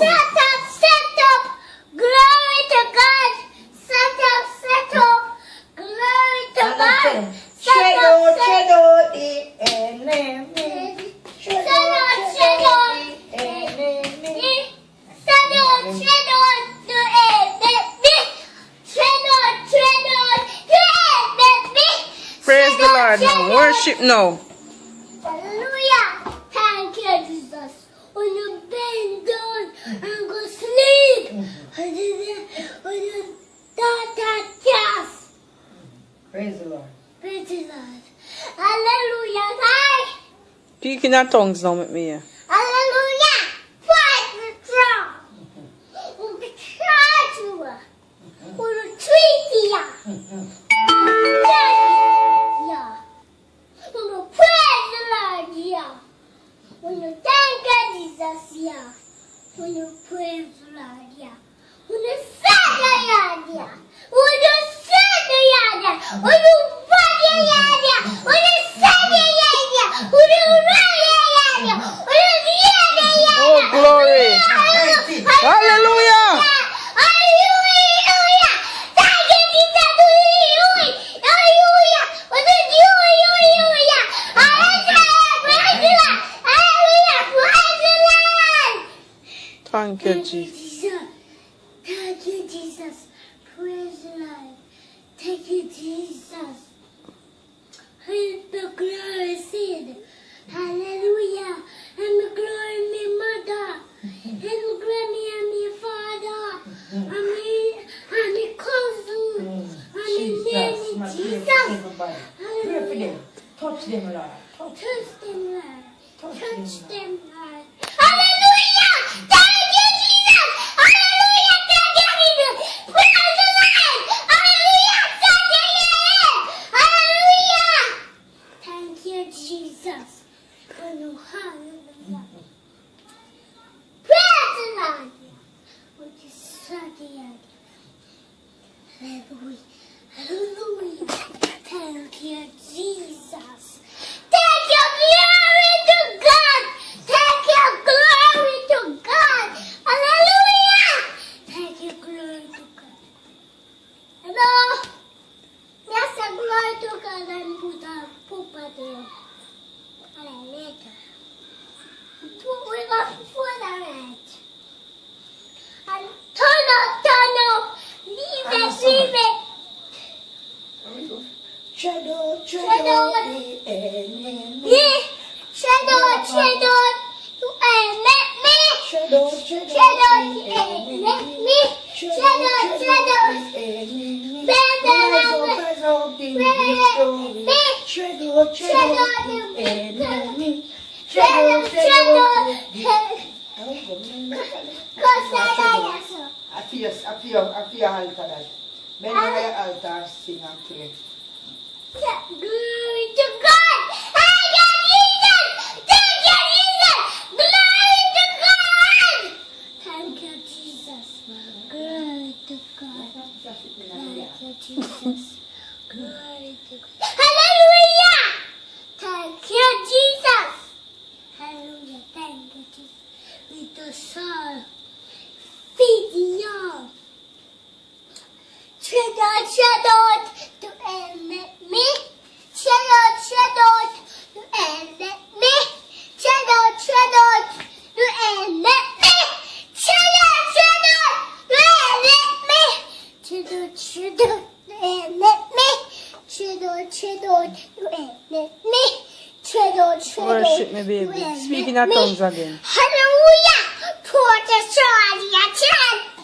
Set up. Glory to God. Set up. Glory to God. Shadow, the enemy. Shadow, the enemy. Shadow, the enemy. Praise the Lord now. Worship now. Hallelujah. Thank you, Jesus. When you bend down and go sleep. When you that Praise the Lord. Praise the Lord. Hallelujah. Hi. Speak in our tongues now with me. Hallelujah. Fight the drum. We'll be charged you. We'll treat you. Yeah. We'll praise the Lord. Yeah. When you thank God, Jesus. Yeah. When you praise the Lord. Yeah. When you say the Lord. Yeah. When you say the Lord. Yeah. When you pray the Lord. Yeah. When you say the Lord. Yeah. When you run the Lord. Yeah. When you hear the Lord. Oh, glory. Hallelujah. Hallelujah. Thank you, Jesus. Hallelujah. What did you hallelujah? Hallelujah. Thank you, Jesus. Thank you, Jesus. Praise the Lord. Thank you, Jesus. Praise the glory, Sid. Hallelujah. And the glory, my mother. And the glory, my father. And my cousin. And my name is Jesus. Pray for them. Touch them, Lord. Touch them, Lord. Touch Touch them. them, Lord. Hallelujah! Thank you, Jesus! Hallelujah! Thank you, Jesus! Praise the Lord! Hallelujah! Thank you, Lord! Hallelujah! Thank you, Jesus. Hallelujah. Praise the Lord! Would you suck it? Hallelujah. Hallelujah. Thank you, Jesus. Take your glory to God. Take your glory to God. Hallelujah. Take your glory to God. Hello. Yes, a glory to God and put a pupa there. Hallelujah. We got before the right. And turn up. Leave it. Shadow, the enemy. Yeah. Shadow, you ain't let me. Shadow, You ain't let me. Shadow, bend down rise up the enemy. Shadow, I feel altar. Bend over the altar, sing and pray. Glory to God! Thank you, Jesus! Thank you, Jesus! Glory to God! Thank you, Jesus. Glory to God. Thank you, Jesus. Glory to God. Hallelujah! Thank you, Jesus. Hallelujah. Thank you, Jesus. With the soul. Feed the young. Shadow, to end me. Shadow, to end me. Shadow, to end me. Shadow, to end me. Shadow, to end me. Worship me, baby. Speak in our tongues again. Hallelujah. Pour the sword in your chest.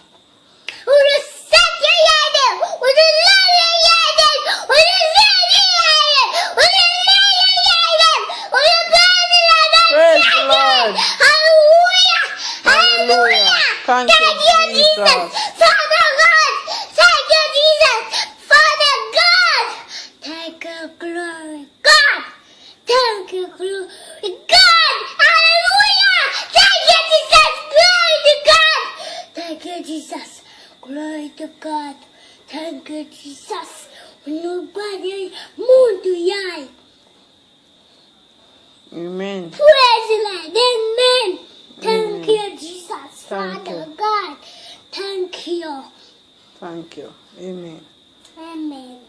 Praise the Lord. Hallelujah. Hallelujah. Thank you, Jesus. Father God. Thank you, Jesus. Father God. Thank you, glory. God. Thank you, glory. God. Hallelujah. Thank you, Jesus. Glory to God. Thank you, Jesus. Glory to God. Thank you, Jesus. Nobody moon to yai. Amen. Praise the Lord. Amen. Thank you, Jesus. Thank Father you. God, thank you. Thank you. Amen. Amen.